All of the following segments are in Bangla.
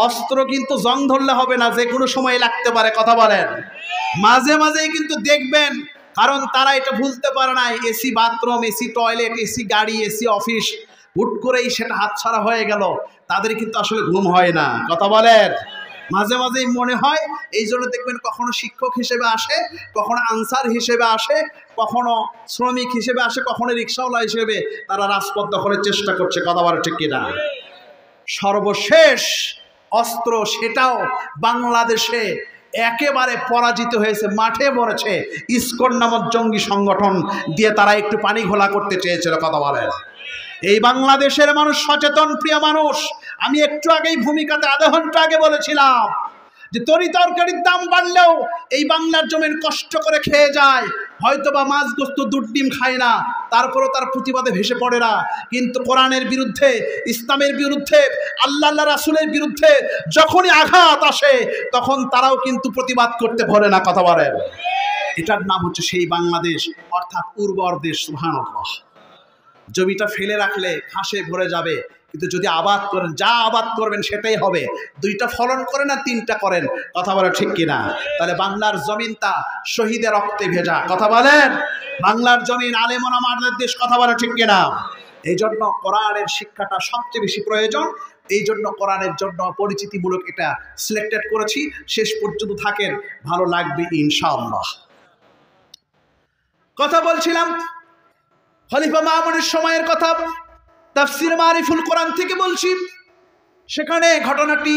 অস্ত্র কিন্তু জং ধরলে হবে না, যে কোনো সময় লাগতে পারে, কথা বলেন। মাঝে মাঝেই কিন্তু দেখবেন, কারণ তারা এটা ভুলতে পারে না, AC bathroom, AC toilet, AC গাড়ি, এসি অফিস, হুট করেই সেটা হাতছাড়া হয়ে গেল, তাদের কিন্তু আসলে ঘুম হয় না, কথা বলেন। মাঝে মাঝেই মনে হয়, এই জন্য দেখবেন কখনো শিক্ষক হিসেবে আসে, কখনো আনসার হিসেবে আসে, কখনো শ্রমিক হিসেবে আসে, কখনো রিক্সাওয়ালা হিসেবে তারা রাজপথ দখলের চেষ্টা করছে, কথা বলে ঠিক কিনা। সর্বশেষ অস্ত্র সেটাও বাংলাদেশে একেবারে পরাজিত হয়েছে, মাঠে মরেছে। ইসকন নামক জঙ্গি সংগঠন দিয়ে তারা একটু পানি ঘোলা করতে চেয়েছিল, কথা বলেন। এই বাংলাদেশের মানুষ সচেতন, প্রিয় মানুষ। আমি একটু আগেই ভূমিকাতে আধা ঘন্টা আগে বলেছিলাম যে তরি তরকারির দাম বাড়লেও এই বাংলার জমিন কষ্ট করে খেয়ে যায়, হয়তো বা মাছ গোস্ত দুধ ডিম খায় না, তারপরও তার প্রতিবাদে ভেসে পড়ে না। কিন্তু কোরআনের বিরুদ্ধে, ইসলামের বিরুদ্ধে, আল্লাহ রাসূলের বিরুদ্ধে যখনই আঘাত আসে তখন তারাও কিন্তু প্রতিবাদ করতে ভরে না, কথা বলেন। এটার নাম হচ্ছে সেই বাংলাদেশ, অর্থাৎ উর্বর দেশ। সুবহানাল্লাহ। জমিটা ফেলে রাখলে ঘাসে ভরে যাবে, কিন্তু যদি আবাদ করেন, যা আবাদ করবেন সেটাই হবে। দুইটা ফলন করেন না তিনটা করেন, কথা বলে ঠিক কিনা। তাহলে বাংলার জমিনটা শহীদের রক্তে ভেজা, কথা বলেন। বাংলার জমিন আলেম ওলামাদের দেশ, কথা বলে ঠিক কিনা। এই জন্য কোরআনের শিক্ষাটা সবচেয়ে বেশি প্রয়োজন। এই জন্য কোরআনের জন্য পরিচিতিমূলক এটা সিলেক্টেড করেছি। শেষ পর্যন্ত থাকেন, ভালো লাগবে ইনশাআল্লাহ। কথা বলছিলাম খলিফা মামুনের সময়ের কথা, তাফসির মারিফুল কোরআন থেকে বলছি। সেখানে ঘটনাটি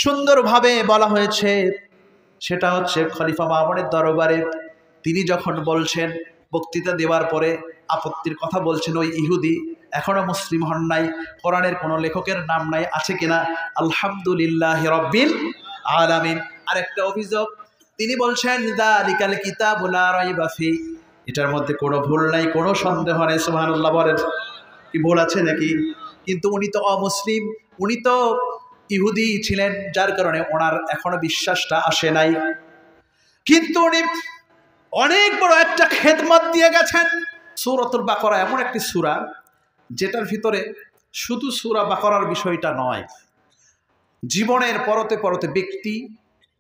সুন্দরভাবে বলা হয়েছে। সেটা হচ্ছে খলিফা মামুনের দরবারে তিনি যখন বলছেন, বক্তৃতা দেওয়ার পরে আপত্তির কথা বলছেন, ওই ইহুদি এখনো মুসলিম হন নাই, কোরআনের কোনো লেখকের নাম নাই, আছে কিনা? আলহামদুলিল্লাহ রাব্বিল আলামিন। আরেকটা অভিযোগ, তিনি বলছেন যালিকাল কিতাবু লা রাইবা ফি, এটার মধ্যে কোনো ভুল নাই, কোনো সন্দেহ নেই। সুবহানাল্লাহ বলেন। কি ভুল আছে নাকি? কিন্তু উনি তো অমুসলিম, উনি তো ইহুদি ছিলেন, যার কারণে ওনার এখনো বিশ্বাসটা আসে নাই। কিন্তু উনি অনেক বড় একটা খেদমত দিয়ে গেছেন। সূরাতুল বাকারা এমন একটি সূরা যেটার ভিতরে শুধু সূরা বাকারার বিষয়টা নয়, জীবনের পরতে পরতে ব্যক্তি,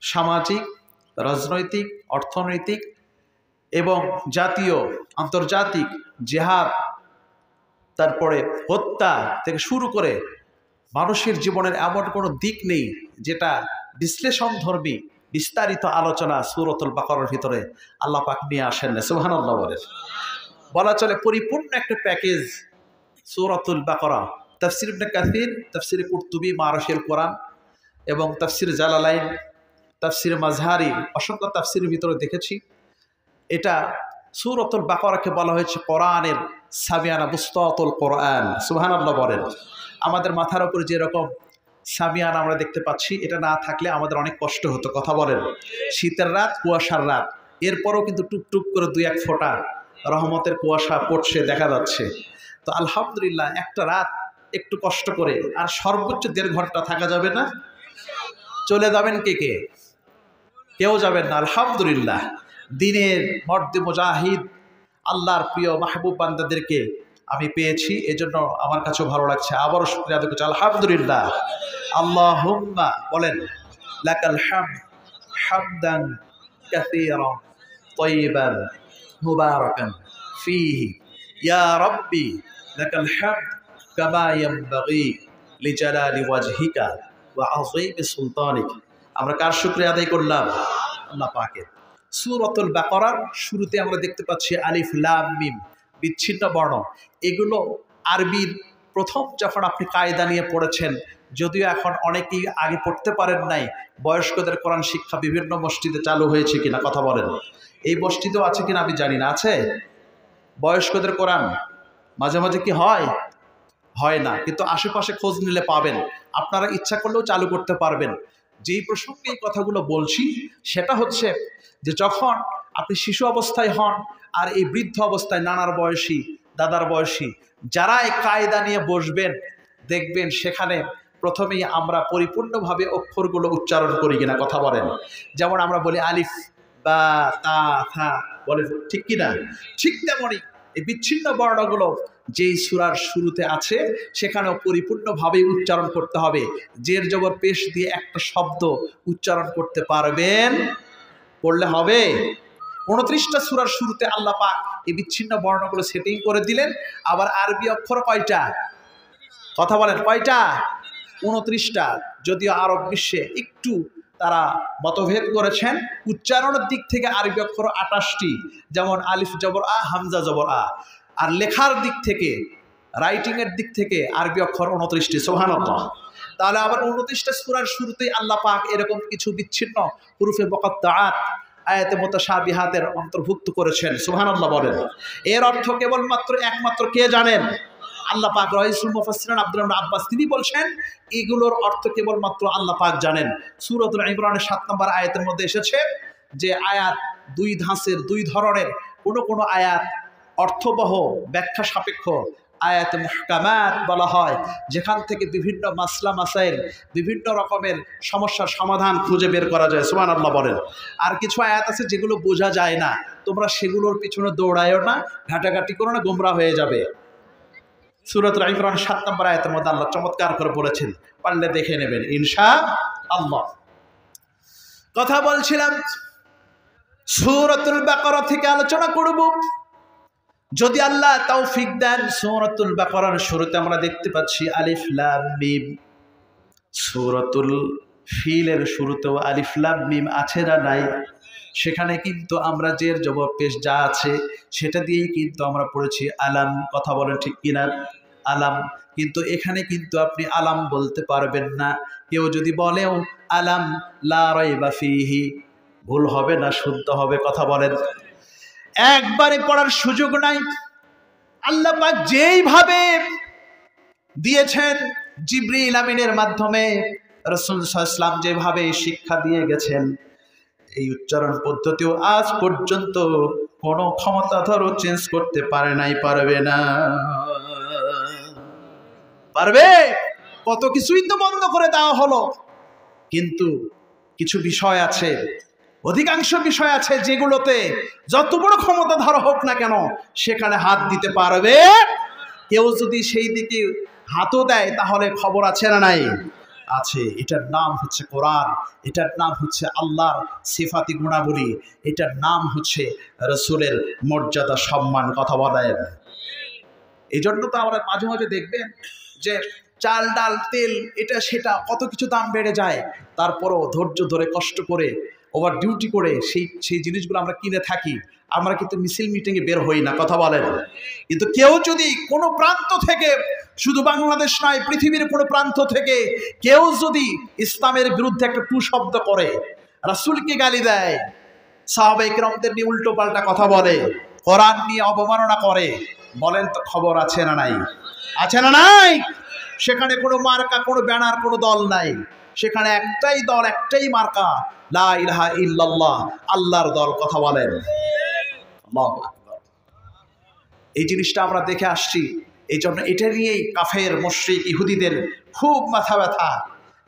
সামাজিক, রাজনৈতিক, অর্থনৈতিক এবং জাতীয়, আন্তর্জাতিক জিহাদ, তারপরে হত্যা থেকে শুরু করে মানুষের জীবনের এমন কোনো দিক নেই যেটা বিশ্লেষণধর্মী বিস্তারিত আলোচনা সূরাতুল বাকারার ভিতরে আল্লাহ পাক নিয়ে আসেন না। সুবহানাল্লাহ বলেন। বলা চলে পরিপূর্ণ একটা প্যাকেজ সূরাতুল বাকারা। তাফসীর ইবনে কাসির, তাফসীর কুরতুবী, মারাশিল কোরআন এবং তাফসীর জালালাইন, তাফসীর মাজহারি, অসংখ্য তাফসীরের ভিতরে দেখেছি এটা সূরাতুল বাকারাকে বলা হয়েছে কোরআনের সামিয়ানা, বুসতাতুল কোরআন। সুবহানাল্লাহ বলেন। আমাদের মাথার উপর যেরকম সামিয়ানা আমরা দেখতে পাচ্ছি, এটা না থাকলে আমাদের অনেক কষ্ট হতো, কথা বলেন। শীতের রাত, কুয়াশার রাত, এরপরও কিন্তু টুপটুপ করে দুই এক ফোঁটা রহমতের কুয়াশা পড়ছে, দেখা যাচ্ছে। তো আলহামদুলিল্লাহ, একটা রাত একটু কষ্ট করে, আর সর্বোচ্চ 1.5 ঘন্টা থাকা যাবে না? চলে যাবেন কে কে? কেউ যাবেন না। আলহামদুলিল্লাহ, দিনের মর্দে মুজাহিদ, আল্লাহর প্রিয় মাহবুব বান্দাদেরকে আমি পেয়েছি, এজন্য আমার কাছেও ভালো লাগছে। আবারও শুকরিয়া আদায় করছি, আলহামদুলিল্লাহ। আল্লাহুম্মা বলেন, লাকাল হামদ হামদান কাসীরান তাইয়িবান মুবারাকান ফীহি ইয়া রাব্বি লাকাল হামদ কামা ইয়ানবাগি লিজালালি ওয়াজহিকা ওয়া আযীমি সুলতানিক। আমরা কার শুকরিয়া আদায় করলাম? আল্লাহ পাকের। সূরাতুল বাকারার শুরুতে আমরা দেখতে পাচ্ছি আলিফ লাম মিম, বিচ্ছিন্ন বর্ণ। এগুলো আরবির প্রথম যখন আপনি কায়দা নিয়ে পড়েছেন, যদিও এখন অনেকেই আগে পড়তে পারেন নাই, বয়স্কদের কোরআন শিক্ষা বিভিন্ন মসজিদে চালু হয়েছে কিনা, কথা বলেন। এই মসজিদেও আছে কিনা আমি জানি না। আছে বয়স্কদের কোরআন? মাঝে মাঝে কি হয়? হয় না, কিন্তু আশেপাশে খোঁজ নিলে পাবেন। আপনারা ইচ্ছা করলেও চালু করতে পারবেন। যেই প্রসঙ্গে এই কথাগুলো বলছি সেটা হচ্ছে যে যখন আপনি শিশু অবস্থায় হন আর এই বৃদ্ধ অবস্থায়, নানার বয়সী, দাদার বয়সী যারা এই কায়দা নিয়ে বসবেন, দেখবেন সেখানে প্রথমেই আমরা পরিপূর্ণভাবে অক্ষরগুলো উচ্চারণ করি কিনা, কথা বলেন। যেমন আমরা বলি আলিফ বা তা থা, বলেন ঠিক কিনা? ঠিক তেমনই এই বিচ্ছিন্ন বর্ণগুলো যেই সূরার শুরুতে আছে সেখানেও পরিপূর্ণভাবে উচ্চারণ করতে হবে। জের জবর পেশ দিয়ে একটা শব্দ উচ্চারণ করতে পারবেন, পড়লে হবে। 29টা সূরার শুরুতে আল্লাহ পাক এই বিচ্ছিন্ন বর্ণগুলো সেটিং করে দিলেন। আবার আরবি অক্ষর কয়টা? কথা বলেন, কয়টা? 29টা। যদিও আরব বিশ্বে একটু তারা মতভেদ করেছেন, উচ্চারণের দিক থেকে আরবি অক্ষর 28টি, যেমন আলিফ জবর আ, হামজা জবর আ। আর লেখার দিক থেকে, রাইটিং এর দিক থেকে আরবি অক্ষর 29টি। সুবহানাল্লাহ। তাহলে আবার 29টা সূরার শুরুতেই আল্লাহ পাক এরকম কিছু বিচ্ছিন্ন হুরুফে মুকাত্তাআত, আয়াতে মুতাশাবিহাতের অন্তর্ভুক্ত করেছেন। সুবহানাল্লাহ বলেন। এর অর্থ কেবলমাত্র একমাত্র কে জানেন? আল্লাহ পাক। রাইসুল মুফাসসিরিন আব্দুল্লাহ ইবনে আব্বাস তিনি বলছেন এগুলোর অর্থ কেবলমাত্র আল্লাহ পাক জানেন। সূরাতুল ইমরানের 7 নম্বর আয়াতের মধ্যে এসেছে যে আয়াত দুই ধাঁচের, দুই ধরনের। কোন আয়াত অর্থবহ, ব্যাখ্যা সাপেক্ষ আয়াতে মুহকামাত বলা হয়, যেখান থেকে বিভিন্ন মাসলা মাসাইল, বিভিন্ন রকমের সমস্যার সমাধান খুঁজে বের করা যায়। সুবহানাল্লাহ বলেন। আর কিছু আয়াত আছে যেগুলো বোঝা যায় না, তোমরা সেগুলোর পিছনে দৌড়ায়ও না, ঘাটাঘাটি করো না, গোমরা হয়ে যাবে। সূরাতুল ইমরান 7 নম্বর আয়াতের মধ্যে আল্লাহ চমৎকার করে বলেছেন, পারলে দেখে নেবেন ইনশাআল্লাহ। কথা বলছিলাম সূরাতুল বাকারা থেকে আলোচনা করব। যদি আল্লাহ তৌফিক দেন, সূরাতুল বাকারার শুরুতে আমরা দেখতে পাচ্ছি আলিফ লাম মিম। সূরাতুল ফিলের শুরুতেও আলিফ লাম মিম আছে না নাই? সেখানে কিন্তু আমরা জের জবর পেশ যা আছে সেটা দিয়েই কিন্তু আমরা পড়েছি আলাম। কথা বলেন ঠিক কিনা? আলাম। কিন্তু এখানে কিন্তু আপনি আলাম বলতে পারবেন না। কেউ যদি বলেও আলাম লা রাইবা ফিহি, ভুল হবে না, শুদ্ধ হবে। কথা বলেন। একবারে পড়ার সুযোগ নাই। আল্লাহ পাক যেইভাবে দিয়েছেন জিবরিল আমিনের মাধ্যমে, রাসূল সাল্লাল্লাহু আলাইহি ওয়াসাল্লাম যেভাবে শিক্ষা দিয়ে গেছেন, এই উচ্চারণ পদ্ধতিও আজ পর্যন্ত কোনো ক্ষমতাধরও চেঞ্জ করতে পারে নাই, পারবে না। পারবে? কত কিছুই তো বন্ধ করে দেওয়া হলো, কিন্তু কিছু বিষয় আছে, অধিকাংশ বিষয় আছে যেগুলোতে যত বড় ক্ষমতাধর হোক না কেন সেখানে হাত দিতে পারবে। কেউ যদি সেই দিকে হাতও দেয় তাহলে খবর আছে না নাই? আছে। এটার নাম হচ্ছে কোরআন, এটার নাম হচ্ছে আল্লাহর সিফাতি গুণাবলী, এটার নাম হচ্ছে রাসূলের মর্যাদা সম্মান। কথা বলেন। এই জন্য তো আমরা মাঝে মাঝে দেখবেন যে চাল ডাল তেল এটা সেটা কত কিছু দাম বেড়ে যায়, তারপরও ধৈর্য ধরে কষ্ট করে ওভার ডিউটি করে সেই জিনিসগুলো আমরা কিনে থাকি। আমরা কিন্তু মিছিল মিটিংয়ে বের হই না। কথা বলেন। কিন্তু কেউ যদি কোনো প্রান্ত থেকে, শুধু বাংলাদেশ নয় পৃথিবীর কোনো প্রান্ত থেকে কেউ যদি ইসলামের বিরুদ্ধে একটা টু শব্দ করে, রাসূলকে গালি দেয়, সাহাবায়ে কেরামদের নিয়ে উল্টো পাল্টা কথা বলে, কোরআন নিয়ে অবমাননা করে, বলেন তো খবর আছে না নাই? আছে না নাই? সেখানে কোনো মার্কা, কোনো ব্যানার, কোনো দল নাই। সেখানে একটাই দল, একটাই মার্কা, লা ইলাহা ইল্লাল্লাহ, আল্লাহর দল। কথা বলেন। আল্লাহু আকবার। এই জিনিসটা আমরা দেখে আসছি। এই জন্য এটা নিয়েই কাফের মুশরিক ইহুদিদের খুব মাথা ব্যথা,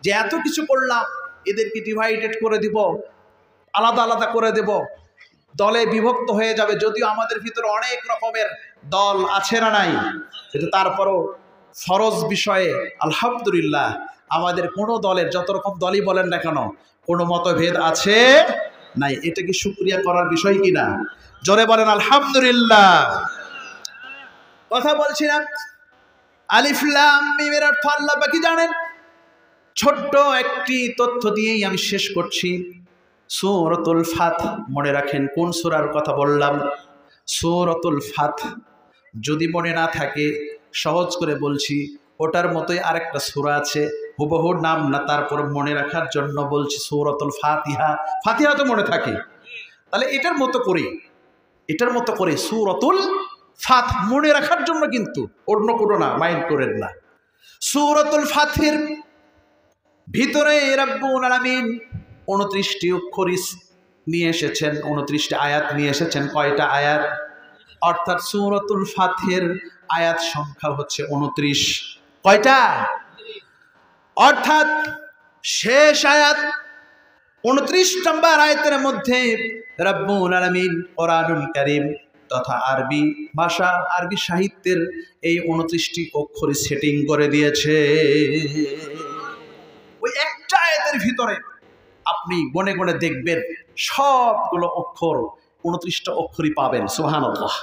যে এত কিছু করলাম, এদেরকে ডিভাইডেড করে দিব, আলাদা আলাদা করে দেব, দলে বিভক্ত হয়ে যাবে। যদিও আমাদের ভিতরে অনেক রকমের দল আছে না নাই, কিন্তু তারপরও ফরজ বিষয়ে আলহামদুলিল্লাহ আমাদের কোনো দলের, যত রকম দলই বলেন না কেন, কোনো মতভেদ আছে নাই। এটা কি শুকরিয়া করার বিষয় কিনা? জোরে বলেন আলহামদুলিল্লাহ। কথা বলছিলাম আলিফ লাম মিমের অর্থ আল্লাহ বাকি জানেন। ছোট্ট একটি তথ্য দিয়েই আমি শেষ করছি। সূরাতুল ফাত, মনে রাখেন কোন সূরার কথা বললাম? সূরাতুল ফাত। যদি মনে না থাকে সহজ করে বলছি, ওটার মতোই আরেকটা সূরা আছে, হুবহু নাম না, তারপর মনে রাখার জন্য বলছি সূরাতুল ফাতিহা। ফাতিহা তো মনে থাকে, তাহলে এটার মতো করে সূরাতুল ফাত মনে রাখার জন্য, কিন্তু অন্য কোনো না, মাইন্ড করেন না। সূরাতুল ফাতের ভিতরে রাব্বুল আলামিন 29টি অক্ষর নিয়ে এসেছেন, 29টি আয়াত নিয়ে এসেছেন। কয়টা আয়াত? অর্থাৎ সূরাতুল ফাতের আয়াত সংখ্যা হচ্ছে 29। কয়টা? অর্থাৎ শেষ আয়াত 29 নম্বর আয়াতের মধ্যে রাব্বুল আলামিন কোরআনুল কারীম তথা আরবি ভাষা, আরবি সাহিত্যের এই 29টি অক্ষরে সেটিং করে দিয়েছে। ওই একটা আয়াতের ভিতরে আপনি গনে গনে দেখবেন সবগুলো অক্ষর 29টা অক্ষরই পাবেন। সুবহানাল্লাহ।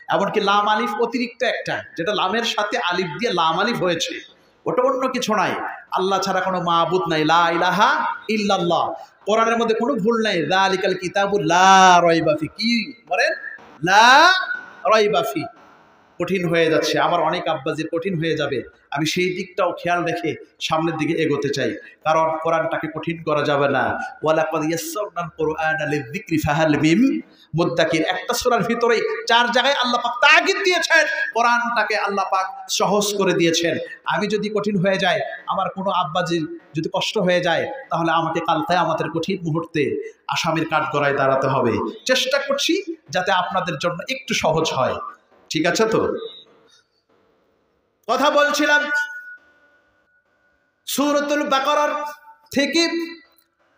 এমনকি লাম আলিফ অতিরিক্ত একটা, যেটা লামের সাথে আলিফ দিয়ে লাম আলিফ হয়েছে, ওটা অন্য কিছু নাই, আল্লাহ ছাড়া কোনো মাবুদ নাই, লা ইলাহা ইল্লাল্লাহ। কোরআনের মধ্যে কোনো ভুল নাই, যালিকাল কিতাবু লা রাইবা ফি, কি বলেন, লা রাইবা ফি। কঠিন হয়ে যাচ্ছে, আমার অনেক আব্বাজির কঠিন হয়ে যাবে, আমি সেই দিকটাও খেয়াল রেখে সামনের দিকে এগোতে চাই, কারণ কোরআনটাকে কঠিন করা যাবে না। ওয়ালাকাদ ইয়াসসারনাল কুরআনা লিযিকরি ফাহাল মিন মুদ্দাকির। একটা সূরার ভিতরেই 4 জায়গায় আল্লাহ পাক তাগিদ দিয়েছেন, কোরআনটাকে আল্লাহ পাক সহজ করে দিয়েছেন। আমি যদি কঠিন হয়ে যায়, আমার কোনো আব্বাজির যদি কষ্ট হয়ে যায়, তাহলে আমাকে কাল কিয়ামতের কঠিন মুহূর্তে আসামির কাঠগড়ায় দাঁড়াতে হবে। চেষ্টা করছি যাতে আপনাদের জন্য একটু সহজ হয়, ঠিক আছে তো? কথা বলছিলাম সূরাতুল বাকারার থেকে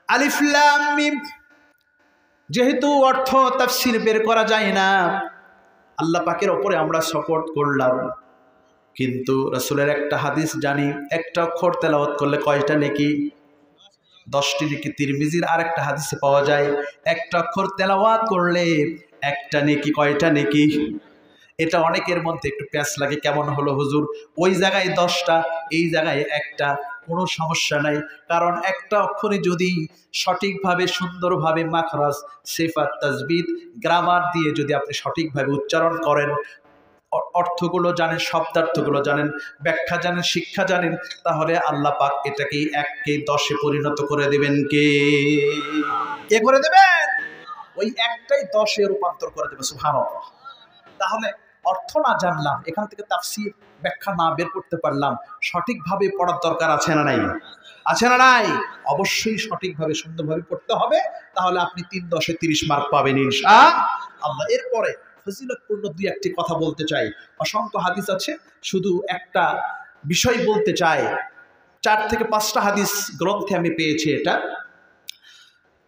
আলিফ লাম মিম, যেহেতু অর্থ তাফসীর বের করা যায় না, আল্লাহ পাকের ওপরে আমরা সাপোর্ট করলাম, কিন্তু রাসূলের একটা হাদিস জানি, একটা অক্ষর তেলাওয়াত করলে কয়টা নেকি? 10টি নেকি। তিরমিজির আরেকটা হাদিসে পাওয়া যায়, একটা অক্ষর তেলাওয়াত করলে একটা নেকি, কয়টা নেকি? এটা অনেকের মধ্যে একটু প্যাঁচ লাগে, কেমন হলো হুজুর, ওই জায়গায় 10টা, এই জায়গায় একটা, কোনো সমস্যা নাই। কারণ একটা অক্ষরে যদি সঠিকভাবে সুন্দরভাবে মাখরাজ, সিফাত, তাজবিদ, গ্রামার দিয়ে যদি আপনি সঠিকভাবে উচ্চারণ করেন, অর্থগুলো জানেন, শব্দার্থগুলো জানেন, ব্যাখ্যা জানেন, শিক্ষা জানেন, তাহলে আল্লাহ পাক এটাকে 1কে 10-এ পরিণত করে দেবেন। কে করে দেবেন? ওই একটাই 10-এ রূপান্তর করে দেবে। সুবহানাল্লাহ। তাহলে অর্থ না জানলাম, এখান থেকে তাফসীর ব্যাখ্যা না বের করতে পারলাম, সঠিকভাবে পড়ার দরকার আছে না নাই? আছে না নাই? অবশ্যই সঠিকভাবে সুন্দরভাবে পড়তে হবে, তাহলে আপনি 3-10-এ 30 মার্ক পাবেন ইনশাআল্লাহ। এরপরে ফজিলতপূর্ণ 2-1টি কথা বলতে চাই, অসংখ্য হাদিস আছে, শুধু একটা বিষয় বলতে চাই। 4 থেকে 5টা হাদিস গ্রন্থে আমি পেয়েছি। এটা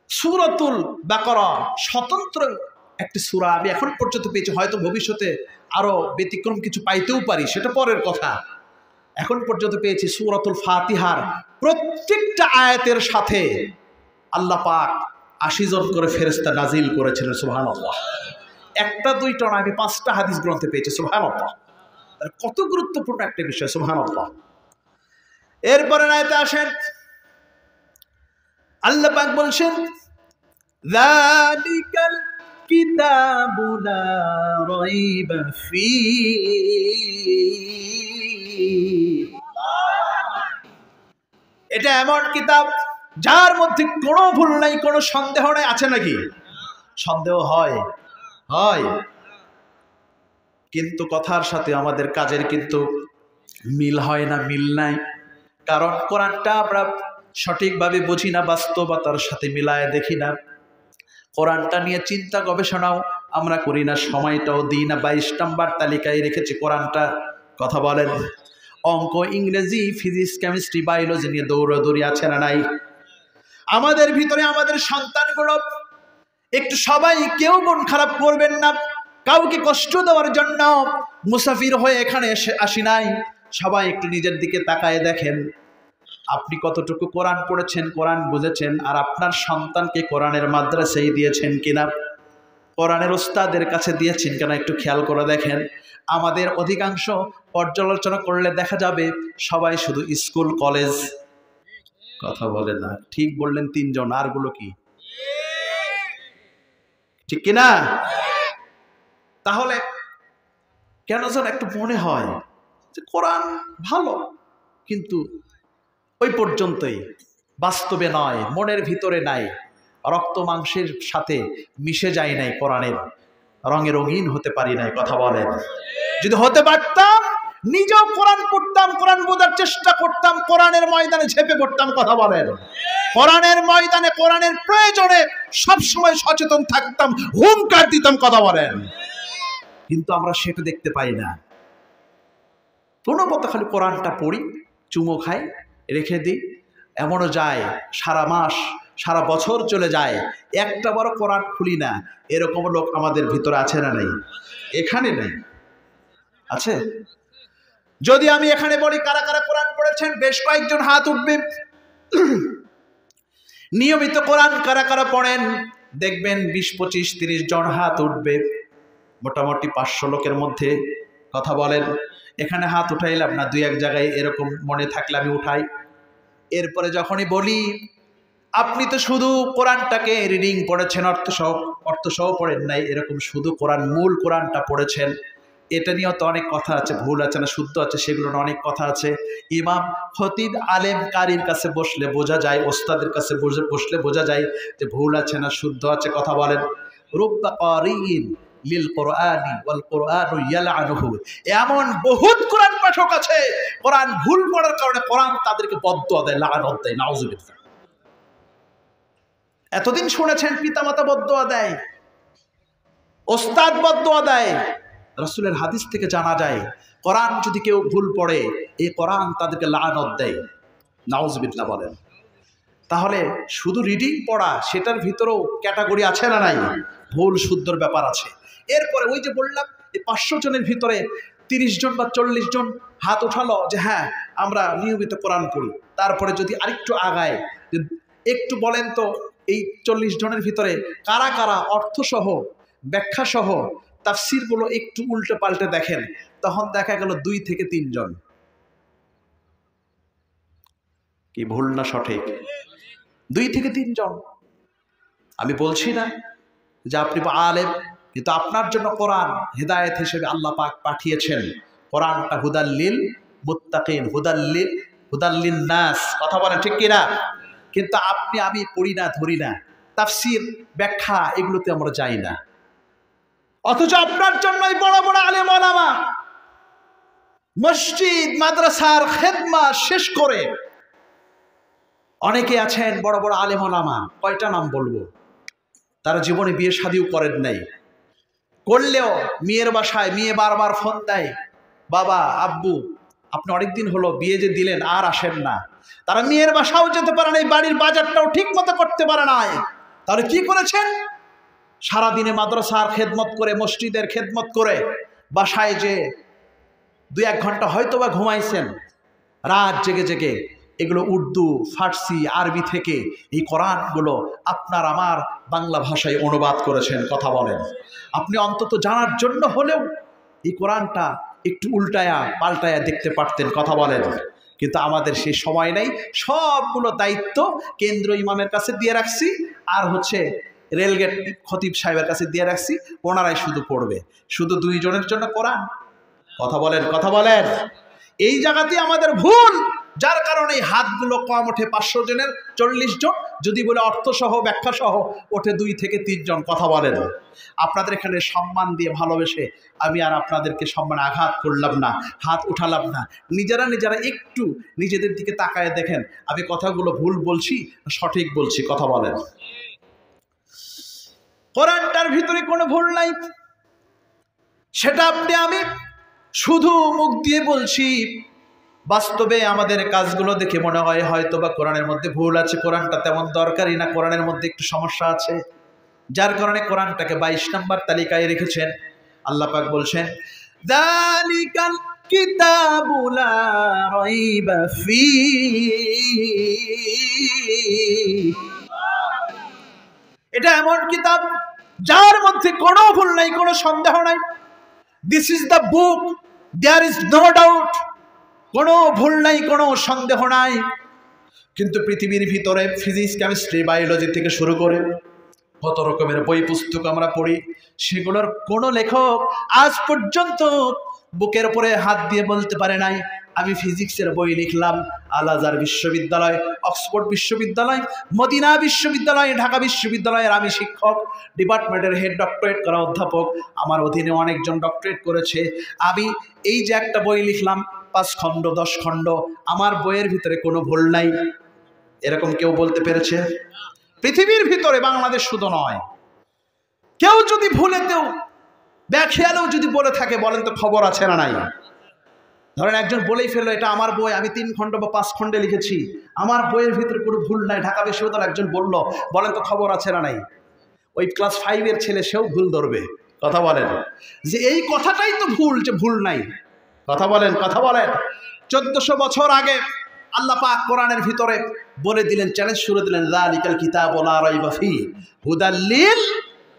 সূরাতুল বাকারা স্বতন্ত্র একটি সূরা, আমি এখন পর্যন্ত পেয়েছি, হয়তো ভবিষ্যতে আরো ব্যতিক্রম কিছু পাইতেও পারি, সেটা পরের কথা। এখন পর্যন্ত পেয়েছি সূরাতুল ফাতিহার প্রত্যেকটা আয়াতের সাথে আল্লাহ পাক 80 জন করে ফেরেশতা নাজিল করেছিলেন। সুবহানাল্লাহ। একটা দুইটা না, আমি 5টা হাদিস গ্রন্থে পেয়েছি। সুবহানাল্লাহ। কত গুরুত্বপূর্ণ একটা বিষয়। সুবহানাল্লাহ। এরপরে আয়াতে আসেন, আল্লাহ পাক বলছেন, যালিকাল কিতাবু লা রাইবা ফীহি। এটা এমন কিতাব যার মধ্যে কোনো ভুল নাই, কোনো সন্দেহ নাই। আছে নাকি? সন্দেহ হয়, কিন্তু কথার সাথে আমাদের কাজের কিন্তু মিল হয় না, মিল নাই। কারণ কোরআনটা আমরা সঠিকভাবে বুঝি না, বাস্তবতার সাথে মিলায় দেখি না। কোরআনটা নিয়ে চিন্তা গবেষণাও আমরা করি না, সময়টাও দিই না। 22 নম্বর তালিকায় রেখেছি কোরআনটা। কথা বলেন, অঙ্ক, ইংরেজি, ফিজিক্স, কেমিস্ট্রি, বায়োলজি নিয়ে দৌড়াদৌড়ি আছে না নাই? আমাদের ভিতরে আমাদের সন্তানগুলো একটু, সবাই কেউ মন খারাপ করবেন না, কাউকে কষ্ট দেওয়ার জন্য মুসাফির হয়ে এখানে আসি নাই। সবাই একটু নিজের দিকে তাকায় দেখেন, আপনি কতটুকু কোরআন পড়েছেন, কোরআন বুঝেছেন, আর আপনার সন্তানকে কোরআনের মাদ্রাসায় দিয়েছেন কিনা, কোরআনের ওস্তাদের কাছে দিয়েছেন কিনা, একটু খেয়াল করে দেখেন। আমাদের অধিকাংশ পর্যালোচনা করলে দেখা যাবে সবাই শুধু স্কুল, কলেজ। কথা বলে না, ঠিক বললেন 3 জন, আরগুলো কি ঠিক কিনা? তাহলে কেন যেন একটু মনে হয় যে কোরআন ভালো, কিন্তু ওই পর্যন্তই, বাস্তবে নয়, মনের ভিতরে নাই, রক্ত মাংসের সাথে মিশে যায় নাই, কোরআনের রঙে রঙিন হতে পারি নাই। কথা বলেন, যদি হতে পারতাম নিজেও কোরআন পড়তাম, কোরআন বোঝার চেষ্টা করতাম, কোরআনের ময়দানে ঝেঁপে পড়তাম। কথা বলেন, কোরআনের ময়দানে, কোরআনের প্রয়োজনে সবসময় সচেতন থাকতাম, হুঙ্কার দিতাম। কথা বলেন, কিন্তু আমরা সেটা দেখতে পাই না। কোনো মতো খালি কোরআনটা পড়ি, চুমো খাই, রেখে দিই। এমনও যায় সারা মাস সারা বছর চলে যায়, একটা বড় কোরআন খুলি না, এরকম লোক আমাদের ভিতরে আছে না নাই? এখানে নেই, আছে? যদি আমি এখানে বলি কারা কারা কোরআন পড়েছেন, বেশ কয়েকজন হাত উঠবে। নিয়মিত কোরআন কারা কারা পড়েন দেখবেন 20, 25, 30 জন হাত উঠবে। মোটামুটি 500 লোকের মধ্যে কথা বলেন। এখানে হাত উঠাইলাম না, 2-1 জায়গায় এরকম মনে থাকলে আমি উঠাই। এরপরে যখনই বলি আপনি তো শুধু কোরআনটাকে রিডিং পড়েছেন, অর্থ সহ পড়েন নাই, এরকম শুধু কোরআন মূল কোরআনটা পড়েছেন, এটা নিয়েও তো অনেক কথা আছে, ভুল আছে না শুদ্ধ আছে, সেগুলো অনেক কথা আছে। ইমাম খতিব আলেম কারির কাছে বসলে বোঝা যায়, ওস্তাদের কাছে বসলে বোঝা যায় যে ভুল আছে না শুদ্ধ আছে। কথা বলেন। রুব্বা কারিইন লিল কোরআনি ওয়াল কোরআনু ইয়ালআনুহু, এমন বহুত কোরআন পাঠক আছে কোরআন ভুল পড়ার কারণে কোরআন তাদেরকে বদদুয়া দেয়, লাআনত দেয়। নাউযুবিল্লাহ। এতদিন শুনেছেন পিতামাতা বদদুয়া দেয়, ওস্তাদ বদদুয়া দেয়। রাসূলের হাদিস থেকে জানা যায় কোরআন যদি কেউ ভুল পড়ে, এই কোরআন তাদেরকে লাআনত দেয়। নাউযুবিল্লাহ বলেন। তাহলে শুধু রিডিং পড়া, সেটার ভিতরেও ক্যাটাগরি আছে না নাই? ভুল শুদ্ধর ব্যাপার আছে। এরপরে ওই যে বললাম, এই 500 জনের ভিতরে 30 জন বা 40 জন হাত উঠালো যে হ্যাঁ আমরা নিয়মিত কোরআন পড়ি। তারপরে যদি আরেকটু আগায়, একটু বলেন তো এই 40 জনের ভিতরে কারা কারা অর্থসহ ব্যাখ্যাসহ তাফসিরগুলো একটু উল্টে পাল্টে দেখেন, তখন দেখা গেল 2 থেকে 3 জন। কি ভুল না সঠিক? 2 থেকে 3 জন। আমি বলছি না যে আপনি আলেম, কিন্তু আপনার জন্য কোরআন হেদায়েত হিসেবে আল্লাহ পাক পাঠিয়েছেন। কোরআনটা হুদাল্লিল মুত্তাকিন, হুদাল্লিন নাস। কথা বলেন ঠিক কিনা? কিন্তু আপনি আমি পড়ি না, ধরি না, তাফসির ব্যাখ্যা এগুলোতে আমরা যাই না। অথচ আপনার জন্যই বড় বড় আলেম ওলামা মসজিদ মাদ্রাসার খেদমত শেষ করে অনেকে আছেন বড় বড় আলেম ওলামা, কয়টা নাম বলবো, তারা জীবনে বিয়ে শাদিও করেন নাই, করলেও মেয়ের বাসায় মেয়ে বারবার ফোন দেয়, বাবা আব্বু আপনি অনেকদিন হলো বিয়ে যে দিলেন আর আসেন না। তারা মেয়ের বাসাও যেতে পারে নাই, বাড়ির বাজারটাও ঠিক মতো করতে পারে নাই। তাহলে কি করেছেন? সারাদিনে মাদ্রাসার খেদমত করে, মসজিদের খেদমত করে, বাসায় যে 2-1 ঘন্টা হয়তো বা ঘুমাইছেন, রাত জেগে জেগে এগুলো উর্দু, ফার্সি, আরবি থেকে এই কোরআনগুলো আপনার আমার বাংলা ভাষায় অনুবাদ করেছেন। কথা বলেন। আপনি অন্তত জানার জন্য হলেও এই কোরআনটা একটু উল্টায়া পাল্টায়া দেখতে পারতেন। কথা বলেন। কিন্তু আমাদের সেই সময় নেই। সবগুলো দায়িত্ব কেন্দ্র ইমামের কাছে দিয়ে রাখছি, আর রেলগেট খতিব সাহেবের কাছে দিয়ে রাখছি, ওনারাই শুধু পড়বে। শুধু 2 জনের জন্য কোরআন। কথা বলেন, কথা বলেন। এই জায়গাতে আমাদের ভুল, যার কারণে হাতগুলো কম ওঠে। 500 জনের 40 জন, যদি বলে অর্থসহ ব্যাখ্যাসহ ওঠে 2 থেকে 3 জন। কথা বলেন। আপনাদের এখানে সম্মান দিয়ে ভালোবেসে আমি আর আপনাদেরকে সম্মানে আঘাত করলাম না, হাত উঠালাম না। নিজেরা একটু নিজেদের দিকে তাকায় দেখেন আমি কথাগুলো ভুল বলছি সঠিক বলছি। কথা বলেন। কোরআনটার ভিতরে কোনো ভুল নাই, সেটা আপনি আমি শুধু মুখ দিয়ে বলছি। বাস্তবে আমাদের কাজগুলো দেখে মনে হয় হয়তো বা কোরআনের মধ্যে ভুল আছে, কোরআনটা তেমন দরকারি না, কোরআনের মধ্যে একটু সমস্যা আছে, যার কারণে কোরআনটাকে 22 নম্বর তালিকায় রেখেছেন। আল্লাহ পাক বলছেন যালিকাল কিতাবু লা রাইবা ফীহি, এটা এমন কিতাব যার মধ্যে কোনো ভুল নাই, কোনো সন্দেহ নাই। This is the book, there is no doubt. কোনো ভুল নাই, কোনো সন্দেহ নাই। কিন্তু পৃথিবীর ভিতরে ফিজিক্স, কেমিস্ট্রি, বায়োলজি থেকে শুরু করে কত রকমের বই পুস্তক আমরা পড়ি, সেগুলোর কোনো লেখক আজ পর্যন্ত বুকের উপরে হাত দিয়ে বলতে পারে নাই আমি ফিজিক্সের বই লিখলাম। আল আজহার বিশ্ববিদ্যালয়, অক্সফোর্ড বিশ্ববিদ্যালয়, মদিনা বিশ্ববিদ্যালয়, ঢাকা বিশ্ববিদ্যালয়ের আমি শিক্ষক, ডিপার্টমেন্টের হেড, ডক্টরেট করা অধ্যাপক, আমার অধীনে অনেকজন ডক্টরেট করেছে। আমি এই যে একটা বই লিখলাম 5 খণ্ড 10 খণ্ড, আমার বইয়ের ভিতরে কোনো ভুল নাই, এরকম কেউ বলতে পেরেছে? পৃথিবীর ভিতরে, বাংলাদেশ শুধু নয়, কেউ যদি ভুলেতেও ব্যাখ্যালেও যদি বলে থাকে, বলেন তো খবর আছে না নাই? ধরেন একজন বলেই ফেললো এটা আমার বই, আমি 3 খণ্ড বা 5 খণ্ডে লিখেছি, আমার বইয়ের ভিতরে কোনো ভুল নাই। ঢাকা বিশ্ববিদ্যালয় একজন বলল, বলেন তো খবর আছে না নাই? ওই ক্লাস 5 এর ছেলে সেও ভুল ধরবে। কথা বলেন যে এই কথাটাই তো ভুল, যে ভুল নাই। কথা বলেন, কথা বলেন। 1400 বছর আগে আল্লাহ পাক কোরআনের ভিতরে বলে দিলেন, চ্যালেঞ্জ শুরু দিলেন, যালিকাল কিতাবু লা রাইবা ফীহি হুদাল লিল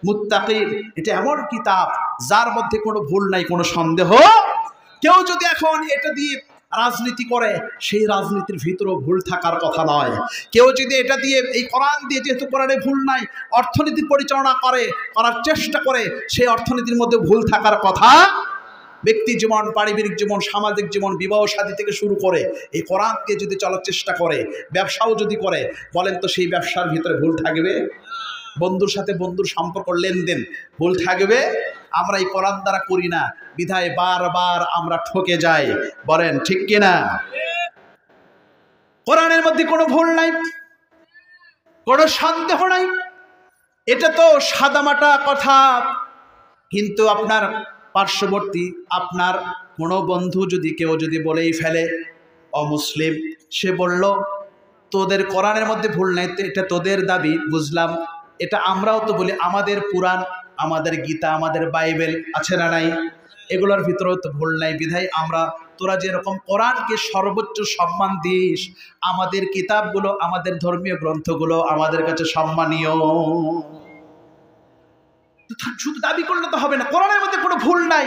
মুত্তাকিন। এটা এমন কিতাব যার মধ্যে কোনো ভুল নাই, কোনো সন্দেহ। কেউ যদি এখন এটা দিয়ে রাজনীতি করে, সেই রাজনীতির ভিতরেও ভুল থাকার কথা নয়। কেউ যদি এটা দিয়ে, এই কোরআন দিয়ে, যেহেতু কোরআনে ভুল নাই, অর্থনীতি পরিচালনা করার চেষ্টা করে, সেই অর্থনীতির মধ্যে ভুল থাকার কথা। ব্যক্তি জীবন, পারিবারিক জীবন, সামাজিক জীবন, বিবাহ শাদী থেকে শুরু করে এই কোরআনকে যদি চলার চেষ্টা করে, ব্যবসাও যদি করে, বলেন তো সেই ব্যবসার ভিতরে ভুল থাকবে? বন্ধুর সাথে বন্ধুর সম্পর্ক, লেনদেন, ভুল থাকবে? আমরা এই কোরআন দ্বারা করি না, বিধায় বারবার আমরা ঠকে যাই। বলেন ঠিক কিনা? কোরআনের মধ্যে কোনো ভুল নাই, কোনো সন্দেহ নাই। এটা তো সাদামাটা কথা। কিন্তু আপনার পার্শ্ববর্তী, আপনার কোনো বন্ধু যদি কেউ যদি বলেই ফেলে অমুসলিম, সে বলল তোদের কোরআনের মধ্যে ভুল নাই, এটা তোদের দাবি, বুঝলাম। এটা আমরাও তো বলি, আমাদের পুরাণ, আমাদের গীতা, আমাদের বাইবেল আছে না নাই? এগুলোর ভিতরেও তো ভুল নাই। বিধায় আমরা, তোরা যেরকম কোরআনকে সর্বোচ্চ সম্মান দিস, আমাদের কিতাবগুলো, আমাদের ধর্মীয় গ্রন্থগুলো আমাদের কাছে সম্মানীয়। শুধু দাবি করলে তো হবে না, কোরআনের মধ্যে কোনো ভুল নাই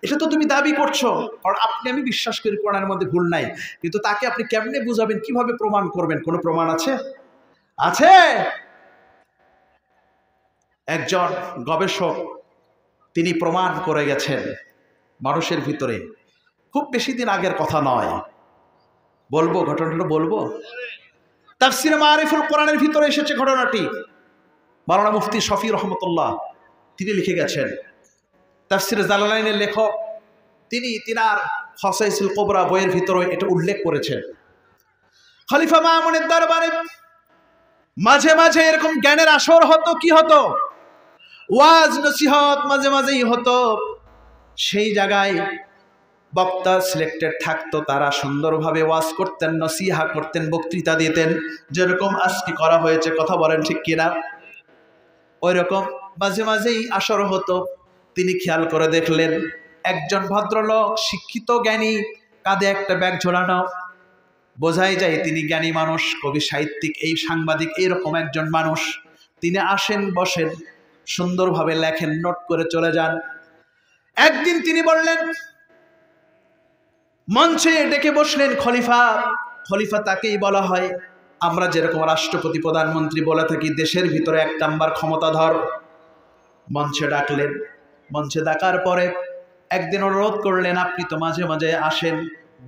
এটা তো তুমি দাবি করছো। কারণ আপনি, আমি বিশ্বাস করি কোরআনের মধ্যে ভুল নাই, কিন্তু তাকে আপনি কেমনে বুঝাবেন, কিভাবে প্রমাণ করবেন? কোনো প্রমাণ আছে? আছে? একজন গবেষক তিনি প্রমাণ করে গেছেন মানুষের ভিতরে, খুব বেশি দিন আগের কথা নয়, বলবো ঘটনাটা, বলবো। তাফসীরে মারিফুল কোরআনের ভিতরে এসেছে ঘটনাটি। মাওলানা মুফতি শফি রহমতুল্লাহ তিনি লিখে গেছেন, তাফসীরে জালালাইনের লেখক, তিনি তিনার খাসাইসুল কুবরা বইয়ের ভিতরে এটা উল্লেখ করেছেন। খলিফা মামুনের দরবারে মাঝে মাঝে এরকম জ্ঞানের আসর হতো। কি হতো? ওয়াজ নসিহত মাঝে মাঝেই হতো। সেই জায়গায় বক্তা সিলেক্টেড থাকতো, তারা সুন্দরভাবে ওয়াজ করতেন, নসিহা করতেন, বক্তৃতা দিতেন, যেরকম আজকে করা হয়েছে। কথা বলেন ঠিক কিনা? ওই রকম মাঝে মাঝেই আসর হতো। তিনি খেয়াল করে দেখলেন একজন ভদ্রলোক, শিক্ষিত জ্ঞানী, কাঁধে একটা ব্যাগ ঝোলানো, বোঝাই যায় তিনি জ্ঞানী মানুষ, কবি, সাহিত্যিক, এই সাংবাদিক, এইরকম একজন মানুষ। তিনি আসেন, বসেন, সুন্দরভাবে লেখেন, নোট করে চলে যান। একদিন তিনি বললেন, মঞ্চে ডেকে বসলেন খলিফা। খলিফা তাকেই বলা হয়, আমরা যেরকম রাষ্ট্রপতি, প্রধানমন্ত্রী বলে থাকি, দেশের ভিতরে 1 নাম্বার ক্ষমতাধর। মঞ্চে ডাকলেন। মঞ্চে ডাকার পরে একদিন অনুরোধ করলেন, আপনি তো মাঝে মাঝে আসেন,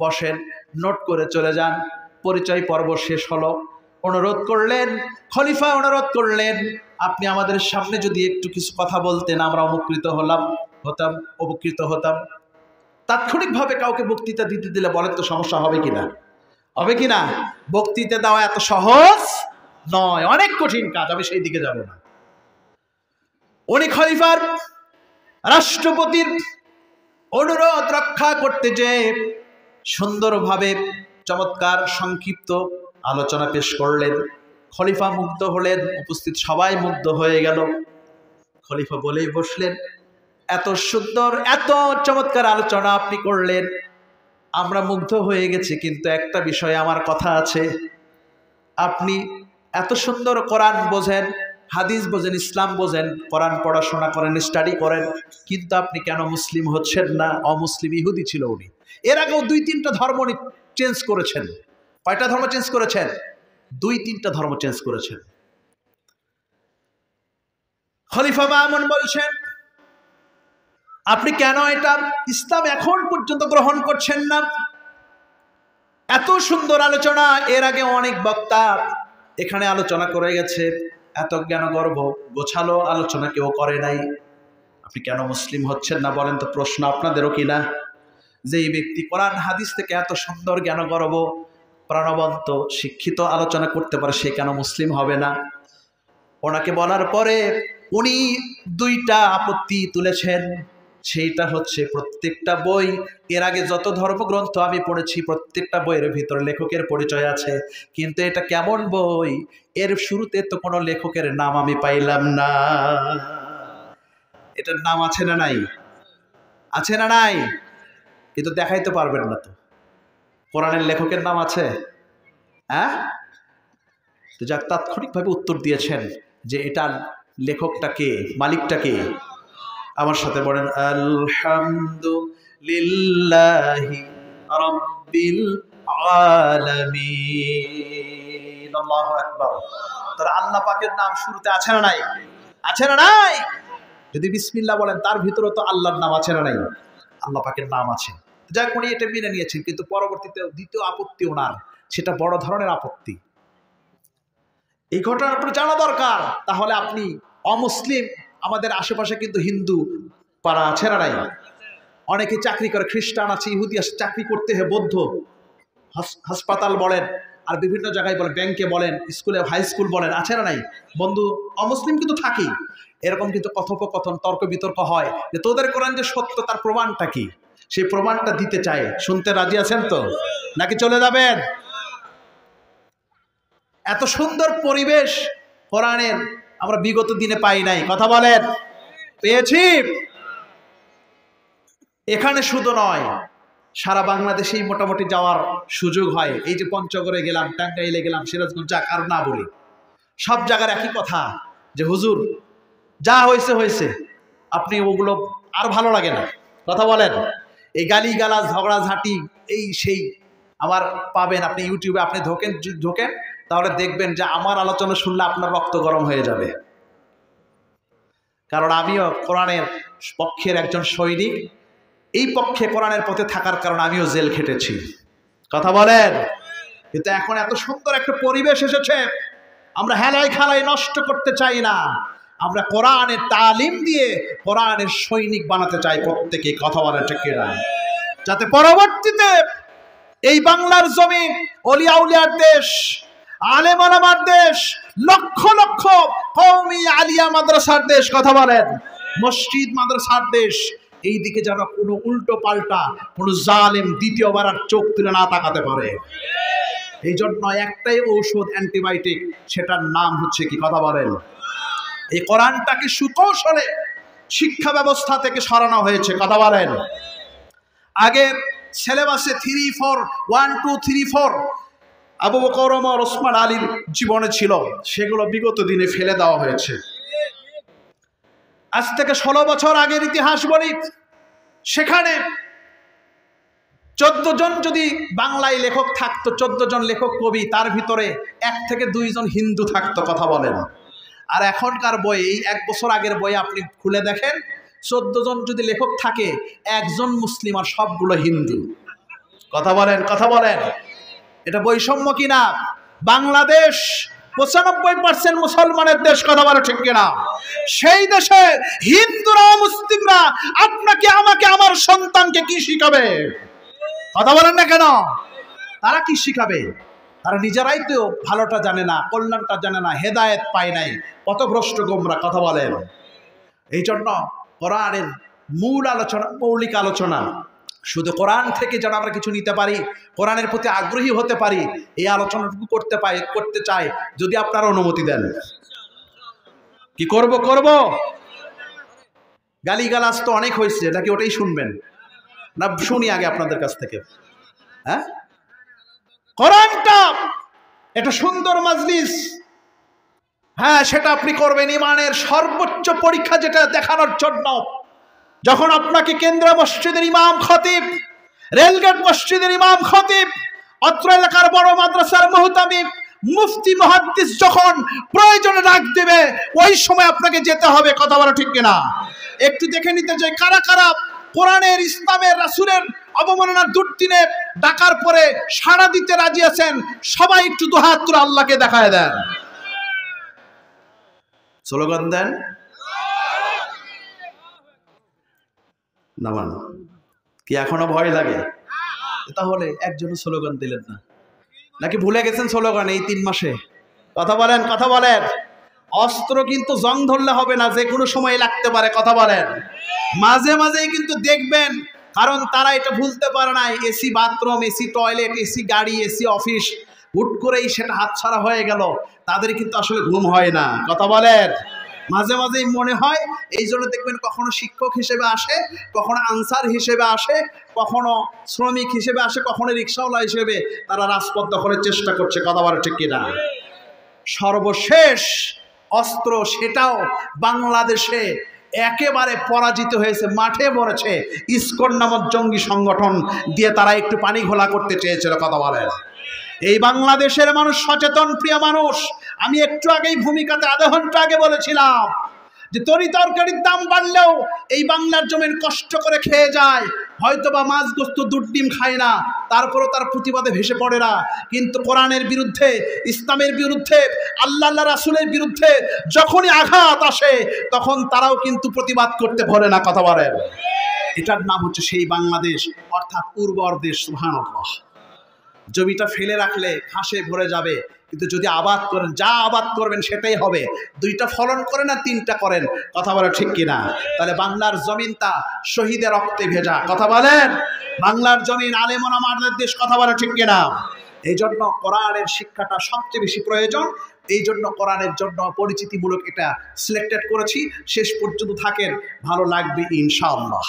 বসেন, নোট করে চলে যান। পরিচয় পর্ব শেষ হলো। অনুরোধ করলেন, খলিফা অনুরোধ করলেন, আপনি আমাদের সামনে যদি একটু কিছু কথা বলতেন, আমরা উপকৃত হতাম। তাৎক্ষণিকভাবে কাউকে বক্তৃতা দিতে দিলে বলেন তো সমস্যা হবে কিনা? হবে কিনা? বক্তৃতা দেওয়া এত সহজ নয়, অনেক কঠিন কাজ, আমি সেই দিকে যাব না। উনি খলিফার, রাষ্ট্রপতির অনুরোধ রক্ষা করতে যে সুন্দরভাবে চমৎকার সংক্ষিপ্ত আলোচনা পেশ করলেন। খলিফা মুগ্ধ হলেন, উপস্থিত সবাই মুগ্ধ হয়ে গেল। খলিফা বলেই বসলেন, এত সুন্দর, এত চমৎকার আলোচনা আপনি করলেন, আমরা মুগ্ধ হয়ে গেছি, কিন্তু একটা বিষয়ে আমার কথা আছে। আপনি এত সুন্দর কোরআন বোঝেন, হাদিস বোঝেন, ইসলাম বোঝেন, কোরআন পড়াশোনা করেন, স্টাডি করেন, কিন্তু আপনি কেন মুসলিম হচ্ছেন না? অমুসলিম, ইহুদি ছিল উনি। এর আগেও 2-3টা ধর্ম চেঞ্জ করেছেন। কয়টা ধর্ম চেঞ্জ করেছেন? 2-3টা ধর্ম চেঞ্জ করেছেন। খলিফা মামুন বলছেন, আপনি কেন এটা ইসলাম এখন পর্যন্ত গ্রহণ করছেন না? এত সুন্দর আলোচনা, এর আগে অনেক বক্তা এখানে আলোচনা করে গেছে, এত জ্ঞানগর্ভ গোছালো আলোচনা কেউ করে নাই, আপনি কেন মুসলিম হচ্ছেন না? বলেন তো, প্রশ্ন আপনাদেরও কিনা? যে এই ব্যক্তি কোরআন হাদিস থেকে এত সুন্দর জ্ঞানগর্ভ, প্রাণবন্ত, শিক্ষিত আলোচনা করতে পারে, সে কেন মুসলিম হবে না? ওনাকে বলার পরে উনি 2টা আপত্তি তুলেছেন। সেইটা হচ্ছে প্রত্যেকটা বই, এর আগে যত ধর্মগ্রন্থ আমি পড়েছি প্রত্যেকটা বইয়ের ভিতরে লেখকের পরিচয় আছে, কিন্তু এটা কেমন বই, এর শুরুতে তো কোনো লেখকের নাম আমি পাইলাম না। এটার নাম আছে না নাই? আছে না নাই? কিন্তু দেখাইতে পারবেন না তো। কোরআনের লেখকের নাম আছে? হ্যাঁ, তো যাক, তাৎক্ষণিকভাবে উত্তর দিয়েছেন যে এটার লেখকটা কে, মালিকটা কে। আমার সাথে বলেন আলহামদুলিল্লাহি রাব্বিল আলামিন। আল্লাহু আকবার। তার আল্লাহ পাকের নাম শুরুতে আছে না নাই? আছে না নাই? যদি বিসমিল্লাহ বলেন তার ভিতরে তো আল্লাহর নাম আছে না নাই? আল্লাহ পাকের নাম আছে। যাক, উনি এটা মেনে নিয়েছেন, কিন্তু পরবর্তীতে দ্বিতীয় আপত্তি ওনার, সেটা বড় ধরনের আপত্তি। এই ঘটনা আপনার জানা দরকার। তাহলে আপনি অমুসলিম, আমাদের আশেপাশে কিন্তু হিন্দু পাড়া আছে না নাই? অনেকে চাকরি করে, খ্রিস্টান আছে, ইহুদি আছে, চাকরি করতে হয়, বৌদ্ধ হাসপাতাল বলেন, আর বিভিন্ন জায়গায় বলেন, ব্যাংকে বলেন, স্কুলে, হাই স্কুল বলেন, আছে না নাই? বন্ধু অমুসলিম কিন্তু থাকি, এরকম কিন্তু কথোপকথন, তর্ক বিতর্ক হয় যে তোদের কোরআন যে সত্য তার প্রমাণটা কি, সেই প্রমাণটা দিতে চায়। শুনতে রাজি আছেন তো, নাকি চলে যাবেন? এত সুন্দর পরিবেশ কোরআনের আমরা বিগত দিনে পাই নাই, কথা বলেন। পেয়েছি। এখানে শুধু নয়, সারা বাংলাদেশেই মোটামুটি যাওয়ার সুযোগ হয়। এই যে পঞ্চগড়ে গেলাম, টাঙ্গাইলে গেলাম, সিরাজগঞ্জ, যাক আর না বলি, সব জায়গার একই কথা যে হুজুর যা হয়েছে হয়েছে, আপনি ওগুলো আর ভালো লাগে না, কথা বলেন। এই গালি গালাজ, ঝগড়াঝাঁটি, এই সেই আমার পাবেন আপনি ইউটিউবে। আপনি ঢোকেন তাহলে দেখবেন যে আমার আলোচনা শুনলে আপনার রক্ত গরম হয়ে যাবে। কারণ আমিও কোরআনের পক্ষের একজন সৈনিক, এই পক্ষে কোরআনের পথে থাকার কারণে আমিও জেল খেটেছি, কথা বলেন। কিন্তু এখন এত সুন্দর একটা পরিবেশ এসেছে, আমরা হেলাই খেলাই নষ্ট করতে চাই না, আমরা কোরআনের তালিম দিয়ে কোরআনের সৈনিক বানাতে চাই প্রত্যেকে, কথা বলেন ঠিক কিনা, যাতে পরবর্তীতে এই বাংলার জমিন ওলিয়া উলিয়ার দেশ, আলেম ওলামার দেশ, লক্ষ লক্ষ কওমি আলিয়া মাদ্রাসার দেশ, কথা বলেন, মসজিদ মাদ্রাসার দেশ, এই দিকে যেন কোনো উল্টো পাল্টা কোনো জালেম দ্বিতীয়বার আর চোখ তুলে না তাকাতে পারে। এই জন্য একটাই ঔষধ, অ্যান্টিবায়োটিক, সেটার নাম হচ্ছে কি, কথা বলেন। এই কোরআনটাকে সুকৌশলে শিক্ষা ব্যবস্থা থেকে সরানো হয়েছে, কথা বলেন। আগে সিলেবাসে 3-4 1 2 3 4 আবু বকর ওমর ওসমান আলীর জীবনে ছিল, সেগুলো বিগত দিনে ফেলে দেওয়া হয়েছে। আজ থেকে 16 বছর আগের ইতিহাস বলি, সেখানে 14 জন যদি বাংলায় লেখক থাকতো, 14 জন লেখক কবি, তার ভিতরে 1 থেকে 2 জন হিন্দু থাকতো, কথা বলেন। আর এখনকার বই, এই 1 বছর আগের বই আপনি খুলে দেখেন, 14 জন যদি লেখক থাকে, 1 জন মুসলিম আর সবগুলো হিন্দু, কথা বলেন, কথা বলেন। এটা বৈষম্য কিনা? বাংলাদেশ 95% মুসলমানের দেশ, কথা বলে ঠিক কিনা? সেই দেশে হিন্দুরা, মুসলিমরা আপনাকে, আমাকে, আমার সন্তানকে কি শিখাবে? কথা বলেন না কেন? তারা কি শিখাবে? তারা নিজেরাই তো ভালোটা জানে না, কল্যাণটা জানে না, হেদায়েত পায় নাই, পথভ্রষ্ট গোমরা, কথা বলেন। এই জন্য কোরআনের মূল আলোচনা, মৌলিক আলোচনা, শুধু কোরআন থেকে যেন আমরা কিছু নিতে পারি, কোরআনের প্রতি আগ্রহী হতে পারি, এই আলোচনাটুকু করতে চাই, যদি আপনারা অনুমতি দেন। কি করব? গালিগালাজ তো অনেক হয়েছে, নাকি ওটাই শুনবেন? না শুনি আগে আপনাদের কাছ থেকে। হ্যাঁ, কোরআনটা একটা সুন্দর মাজলিস, হ্যাঁ সেটা আপনি করবেন ইমানের সর্বোচ্চ পরীক্ষা, যেটা দেখানোর জন্য যখন আপনাকে কেন্দ্র মসজিদের ইমাম খতিব, রেলগেট মসজিদের ইমাম খতিব, অত্র এলাকার বড় মাদ্রাসার মুহতামিম, মুফতি, মুহাদ্দিস যখন প্রয়োজনে ডাক দেবে, ওই সময় আপনাকে যেতে হবে, কথা বলা ঠিক কিনা? একটু দেখে নিতে চাই কারা কারা কোরআনের, ইসলামের, রাসূলের অবমাননার দুর্দিনে ডাকার পরে সাড়া দিতে রাজি আছেন। সবাই একটু দুহাত তুলে আল্লাহকে দেখায় দেন, স্লোগান দেন, নামান। কি এখনো ভয় লাগে? তাহলে একজনও স্লোগান দিলেন না, নাকি ভুলে গেছেন স্লোগান এই 3 মাসে? কথা বলেন, কথা বলেন। অস্ত্র কিন্তু জং ধরলে হবে না, যে কোনো সময় লাগতে পারে, কথা বলেন। মাঝে মাঝেই কিন্তু দেখবেন, কারণ তারা এটা ভুলতে পারে না, AC bathroom, AC toilet, AC গাড়ি, এসি অফিস, হুট করেই সেটা হাতছাড়া হয়ে গেল, তাদের কিন্তু আসলে ঘুম হয় না, কথা বলেন। মাঝে মাঝেই মনে হয়, এই জন্য দেখবেন কখনো শিক্ষক হিসেবে আসে, কখনো আনসার হিসেবে আসে, কখনো শ্রমিক হিসেবে আসে, কখনো রিক্সাওয়ালা হিসেবে তারা রাজপথ দখলের চেষ্টা করছে, কথা বলে ঠিক কিনা। সর্বশেষ অস্ত্র সেটাও বাংলাদেশে একেবারে পরাজিত হয়েছে, মাঠে মরেছে। ইসকন নামক জঙ্গি সংগঠন দিয়ে তারা একটু পানি ঘোলা করতে চেয়েছিল, কথা বলেন। এই বাংলাদেশের মানুষ সচেতন, প্রিয় মানুষ। আমি একটু আগেই ভূমিকাতে আধা ঘন্টা আগে বলেছিলাম যে তরি তরকারির দাম বাড়লেও এই বাংলার জমিন কষ্ট করে খেয়ে যায়, হয়তোবা মাছ গোস্ত দুধ ডিম খায় না, তারপরও তার প্রতিবাদে ভেসে পড়ে না। কিন্তু কোরআনের বিরুদ্ধে, ইসলামের বিরুদ্ধে, আল্লাহ রাসূলের বিরুদ্ধে যখনই আঘাত আসে তখন তারাও কিন্তু প্রতিবাদ করতে ভরে না, কথা বলেন। এটার নাম হচ্ছে সেই বাংলাদেশ, অর্থাৎ উর্বর দেশ। সুবহানাল্লাহ। জমিটা ফেলে রাখলে ঘাসে ভরে যাবে, কিন্তু যদি আবাদ করেন, যা আবাদ করবেন সেটাই হবে। দুইটা ফলন করেন না তিনটা করেন, কথা বলে ঠিক কিনা। তাহলে বাংলার জমিনটা শহীদের রক্তে ভেজা, কথা বলেন। বাংলার জমিন আলেম ওলামাদের দেশ, কথা বলে ঠিক কিনা। এই জন্য কোরআনের শিক্ষাটা সবচেয়ে বেশি প্রয়োজন। এই জন্য কোরআনের জন্য পরিচিতিমূলক এটা সিলেক্টেড করেছি। শেষ পর্যন্ত থাকেন, ভালো লাগবে ইনশাআল্লাহ।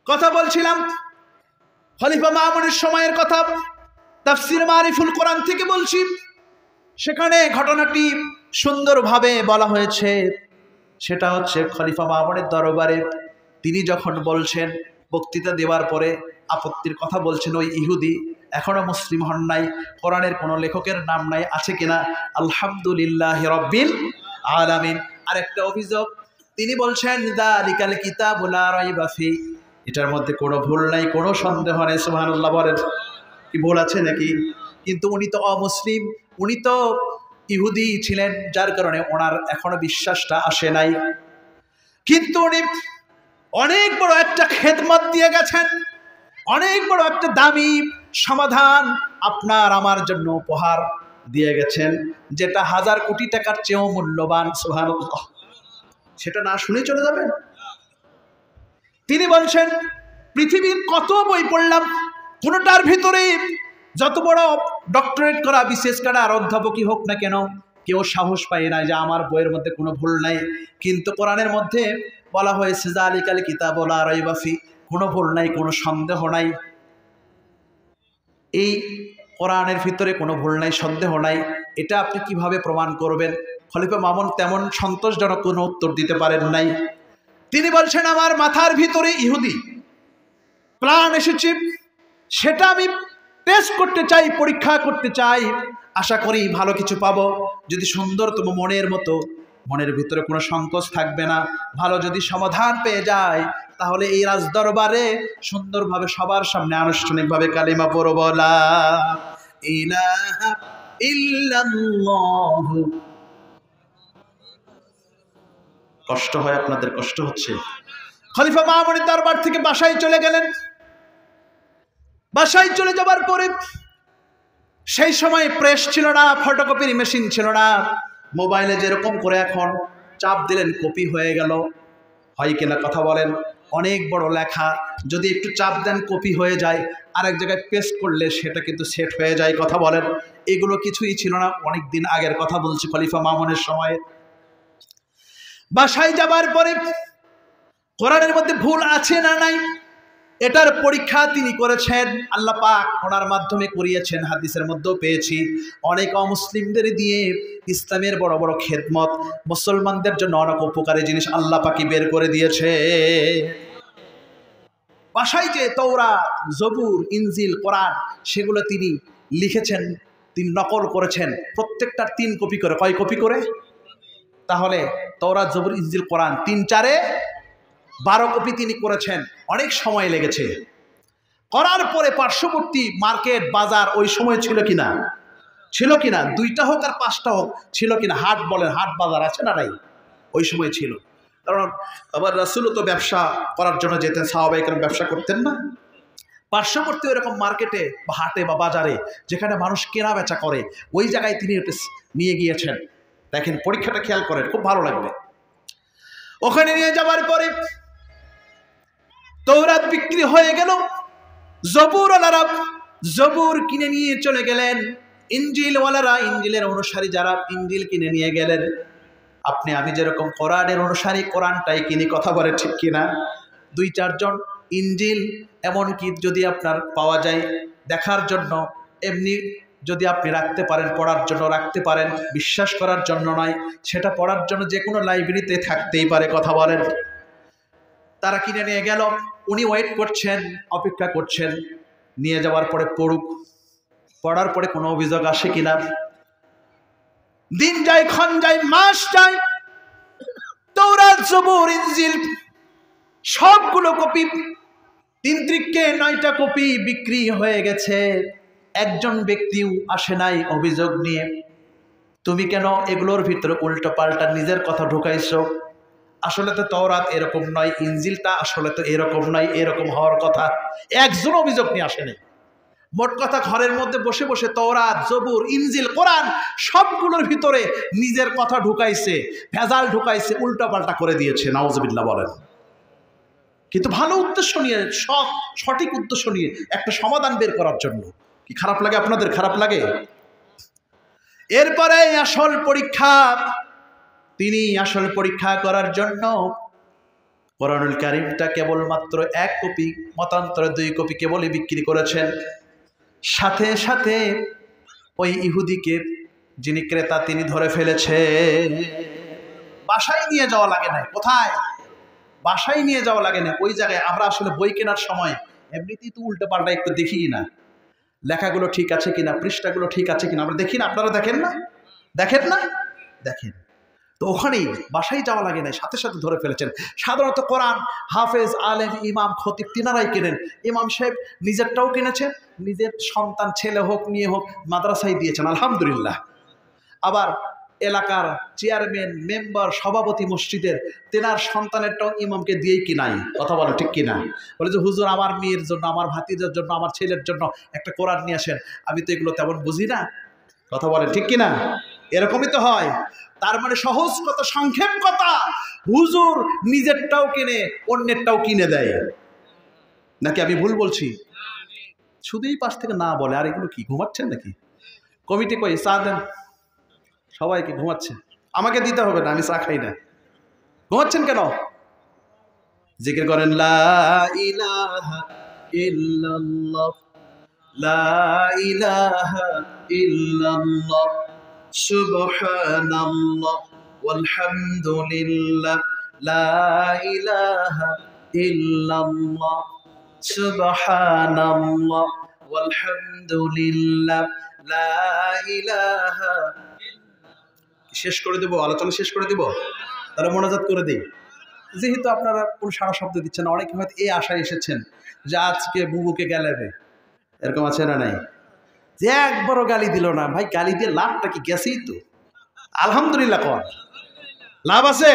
কথা বলছিলাম খলিফা মামুনের সময়ের কথা, তাফসীর মারিফুল কোরআন থেকে বলছি। সেখানে ঘটনাটি সুন্দরভাবে বলা হয়েছে। সেটা হচ্ছে খলিফা মামুনের দরবারে তিনি যখন বলছেন, বক্তৃতা দেওয়ার পরে আপত্তির কথা বলছেন, ওই ইহুদি এখনো মুসলিম হন নাই, কোরআনের কোনো লেখকের নাম নাই, আছে কিনা? আলহামদুলিল্লাহি রাব্বিল আলামিন। আরেকটা অভিযোগ, তিনি বলছেন যালিকাল কিতাবু লা রাইবা ফি, এটার মধ্যে কোনো ভুল নাই, কোনো সন্দেহ নেই। সুবহানাল্লাহ বলেন। কি ভুল আছে নাকি? কিন্তু উনি তো অমুসলিম, উনি তো ইহুদি ছিলেন, যার কারণে ওনার এখনো বিশ্বাসটা আসে নাই। কিন্তু উনি অনেক বড় একটা খেদমত দিয়ে গেছেন, অনেক বড় একটা দামি সমাধান আপনার আমার জন্য উপহার দিয়ে গেছেন, যেটা 1000 কোটি টাকার চেয়েও মূল্যবান। সুবহানাল্লাহ। সেটা না শুনে চলে যাবেন। তিনি বলছেন, পৃথিবীর কত বই পড়লাম, কোনোটার ভিতরে যত বড় ডক্টরেট করা বিশেষ করে আর অধ্যাপকই হোক না কেন, কেউ সাহস পায় না যে আমার বইয়ের মধ্যে কোনো ভুল নাই। কিন্তু কোরআনের মধ্যে বলা হয়েছে যালিকাল কিতাবু লা রাইবা ফি, কোনো ভুল নাই, কোনো সন্দেহ নাই। এই কোরআনের ভিতরে কোনো ভুল নাই, সন্দেহ নাই, এটা আপনি কিভাবে প্রমাণ করবেন? খলিফা মামুন তেমন সন্তোষজনক কোনো উত্তর দিতে পারেন নাই। তিনি বলছেন, আমার মাথার ভিতরে ইহুদি প্ল্যান এসেছে, সেটা আমি টেস্ট করতে চাই, পরীক্ষা করতে চাই। আশা করি ভালো কিছু পাবো। যদি সুন্দরতম মনের মতো, মনের ভিতরে কোনো সংকোচ থাকবে না, ভালো যদি সমাধান পেয়ে যায়, তাহলে এই রাজদরবারে সুন্দরভাবে সবার সামনে আনুষ্ঠানিকভাবে কালিমা পড়ব, লা ইলাহা ইল্লাল্লাহ। কষ্ট হয় আপনাদের? কষ্ট হচ্ছে? খলিফা মামুনের দরবার থেকে বাসায় চলে গেলেন। বাসায় চলে যাবার পরে সেই সময় প্রেস ছিল না, ফটোকপির মেশিন ছিল না, মোবাইলে যেরকম করে এখন চাপ দিলেন কপি হয়ে গেল, হয় কিনা কথা বলেন। অনেক বড় লেখা যদি একটু চাপ দেন কপি হয়ে যায়, আরেক জায়গায় পেস্ট করলে সেটা কিন্তু সেট হয়ে যায়, কথা বলেন। এগুলো কিছুই ছিল না, অনেক দিন আগের কথা বলছি, খলিফা মামুনের সময়ে। বাসায় যাবার পরে কোরআনের মধ্যে ভুল আছে না নাই, এটার পরীক্ষা তিনি করেছেন। আল্লাহ পাক ওনার মাধ্যমে করিয়েছেন। হাদিসের মধ্যেও পেয়েছি, অনেক অমুসলিমদের দিয়ে ইসলামের বড় বড় খেদমত, মুসলমানদের জন্য অনেক উপকারী জিনিস আল্লাহ পাকই বের করে দিয়েছে। বাসায় যে তাওরাত, জবুর, ইনজিল, কোরআন সেগুলো তিনি লিখেছেন, তিনি নকল করেছেন, প্রত্যেকটার 3 কপি করে। কয় কপি করে? তাহলে তাওরাত, জবুর, ইনজিল, কোরআন 3 4 12 কপি তিনি করেছেন। অনেক সময় লেগেছে। করার পরে পার্শ্ববর্তী মার্কেট, বাজার ওই সময় ছিল কিনা? ছিল কিনা? 2টা হোক আর 5টা হোক, ছিল কিনা? হাট বলেন, হাট বাজার আছে না নাই? ওই সময় ছিল। কারণ আবার রাসূলও তো ব্যবসা করার জন্য যেতেন, সাহাবায়ে কেরাম ব্যবসা করতেন না? পার্শ্ববর্তী ওইরকম মার্কেটে বা হাটে বা বাজারে যেখানে মানুষ কেনা বেচা করে, ওই জায়গায় তিনি নিয়ে গিয়েছেন। দেখেন পরীক্ষাটা খেয়াল করেন, খুব ভালো লাগবে। ওখানে নিয়ে যাওয়ার পরে তৌরাত বিক্রি হয়ে গেল, জবুরওয়ালারা জবুর কিনে নিয়ে চলে গেলেন, ইনজিলওয়ালারা ইনজিলের অনুসারী যারা ইনজিল কিনে নিয়ে গেলেন। আপনি আমি যেরকম কোরআনের অনুসারী কোরআনটাই কিনি, কথা বলে ঠিক কিনা? 2-4 জন ইনজিল এমনকি যদি আপনার পাওয়া যায় দেখার জন্য, এমনি যদি আপনি রাখতে পারেন পড়ার জন্য রাখতে পারেন, বিশ্বাস করার জন্য নয়, সেটা পড়ার জন্য যে কোনো লাইব্রেরিতে থাকতেই পারে, কথা বলেন। তারা কিনে নিয়ে গেল, উনি ওয়েট করছেন, অপেক্ষা করছেন নিয়ে যাওয়ার পরে পড়ুক, পড়ার পরে কোনো অভিযোগ আসে কিনা। দিন যায়, ক্ষণ যায়, মাস যায়, তৌরাত জবুর ইনজিল সবগুলো কপি 9টা কপি বিক্রি হয়ে গেছে। একজন ব্যক্তিও আসে নাই অভিযোগ নিয়ে, তুমি কেন এগুলোর ভিতরে উল্টো পাল্টা নিজের কথা ঢুকাইছো, আসলে তো তওরাত এরকম নয়, ইনজিলটা আসলে তো এরকম নয়, এরকম হওয়ার কথা। একজন অভিযোগ নিয়ে আসে নাই। মোট কথা ঘরের মধ্যে বসে বসে তওরাত জবুর ইনজিল কোরআন সবগুলোর ভিতরে নিজের কথা ঢুকাইছে, ভেজাল ঢুকাইছে, উল্টো পাল্টা করে দিয়েছে, নাউজুবিল্লাহ বলেন। কিন্তু ভালো উদ্দেশ্য নিয়ে, সঠিক উদ্দেশ্য নিয়ে একটা সমাধান বের করার জন্য। কি খারাপ লাগে আপনাদের? খারাপ লাগে? এরপরে আসল পরীক্ষা, তিনি আসল পরীক্ষা করার জন্য কোরআনুল কারীমটা কেবলমাত্র 1 কপি, মতান্তরে 2 কপি কেবলই বিক্রি করেছেন। সাথে সাথে ওই ইহুদিকে যিনি ক্রেতা তিনি ধরে ফেলেছে। বাসায় নিয়ে যাওয়া লাগে না। কোথায়? বাসায় নিয়ে যাওয়া লাগে না। ওই জায়গায় আমরা আসলে বই কেনার সময় এমনিতেই তো উল্টো পাল্টা একটু দেখি না, লেখাগুলো ঠিক আছে কিনা, পৃষ্ঠাগুলো ঠিক আছে কিনা আমরা দেখি না। আপনারা দেখেন না? দেখেন না? দেখেন। তো ওখানেই বাসায় যাওয়া লাগে না, সাথে সাথে ধরে ফেলেছেন। সাধারণত কোরআন হাফেজ, আলেম, ইমাম, খতিব তিনারাই কেনেন। ইমাম সাহেব নিজেরটাও কিনেছেন, নিজের সন্তান ছেলে হোক মেয়ে হোক মাদ্রাসায় দিয়েছেন, আলহামদুলিল্লাহ। আবার এলাকার চেয়ারম্যান, মেম্বার, সভাপতি মসজিদের তেনার সন্তানেরটাও ইমামকে দিয়েই কিনাই, কথা বলে ঠিক কিনা? বলে যে হুজুর আমার মেয়ের জন্য, আমার ভাতিজার জন্য, আমার ছেলের জন্য একটা কোরআন নিয়ে আসেন, আমি তো এগুলো তেমন বুঝি না, কথা বলে ঠিক কিনা? এরকমই তো হয়। তার মানে সহজ কথা, সংক্ষেপ কথা, হুজুর নিজেরটাও কিনে অন্যেরটাও কিনে দেয়। নাকি আমি ভুল বলছি? শুধুই পাশ থেকে না বলে, আর এগুলো কি ঘুমাচ্ছেন নাকি? কমিটি কই চা দেন, সবাইকে ঘুমাচ্ছে, আমাকে দিতে হবে না, আমি চা খাই না। ঘুমাচ্ছেন কেন? জিকির করেন লা ইলাহা ইল্লাল্লাহ, লা ইলাহা ইল্লাল্লাহ, সুবহানাল্লাহ ওয়ালহামদুলিল্লাহ, লা ইলাহা ইল্লাল্লাহ, সুবহানাল্লাহ ওয়ালহামদুলিল্লাহ, লা ইলাহা। শেষ করে দেবো? আলোচনা শেষ করে দেবো? তারা মোনাজাত করে দিই। যেহেতু আপনারা কোন সারা শব্দ দিচ্ছেন না, অনেকে হয়তো এই আশায় এসেছেন যে আজকে বুবুকে গেলাবে, এরকম আছে না নাই? যে একবারও গালি দিল না। ভাই গালি দিয়ে লাভটা কি? গেছেই তো, আলহামদুলিল্লাহ কর, লাভ আছে?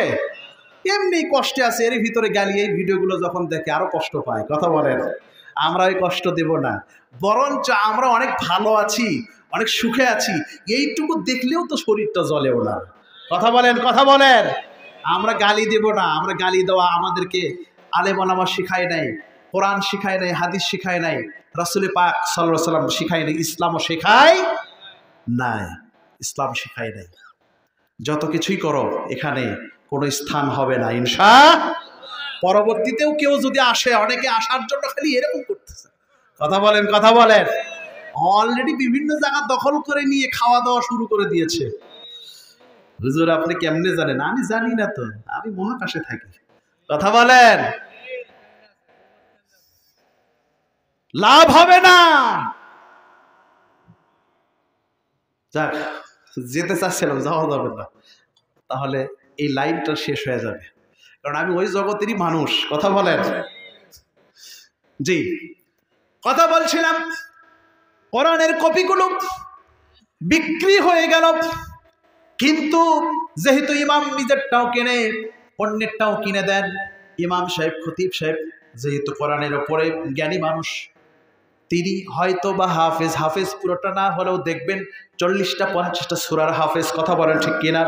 এমনি কষ্টে আছে, এর ভিতরে গালি। এই ভিডিওগুলো যখন দেখে আরো কষ্ট পায়, কথা বলেন। আমরা ওই কষ্ট দেব না, বরঞ্চ আমরা অনেক ভালো আছি, অনেক সুখে আছি, এইটুকু দেখলেও তো শরীরটা জ্বলে ওনার, কথা বলেন, কথা বলেন। আমরা গালি দেব না। আমরা গালি দেওয়া আমাদেরকে আলেম ওলামা শিখায় নাই, কোরআন শিখায় নাই, হাদিস শিখায় নাই, রাসূল পাক সাল্লাল্লাহু আলাইহি সাল্লাম শিখায় নাই, ইসলামও শেখায় নাই, ইসলাম শিখায় নাই। যত কিছুই করো এখানে কোনো স্থান হবে না ইনশাআল্লাহ। পরবর্তীতেও কেউ যদি আসে, অনেকে আসার জন্য খালি এরকম করতেছে, কথা বলেন, কথা বলেন। অলরেডি বিভিন্ন জায়গা দখল করে নিয়ে খাওয়া দাওয়া শুরু করে দিয়েছে। হুজুর আপনি কেমনে জানেন? আমি জানি না তো, আমি মহাকাশে থাকি, কথা বলেন। লাভ হবে না। যাক, যেতে চাচ্ছিলাম, যাওয়া যাবে না, তাহলে এই লাইনটা শেষ হয়ে যাবে, কারণ আমি ওই জগতেরই মানুষ, কথা বলেন। জি, কথা বলছিলাম, কোরআনের কপিগুলো বিক্রি হয়ে গেল, কিন্তু যেহেতু ইমাম নিজেরটাও কেনে অন্যেরটাও কিনে দেন, ইমাম সাহেব, খতিব সাহেব যেহেতু কোরআনের ওপরে জ্ঞানী মানুষ, তিনি হয়তো বা হাফেজ পুরোটা না হলেও দেখবেন 40টা 50টা সূরার হাফেজ। কথা বলেন ঠিক কিনা?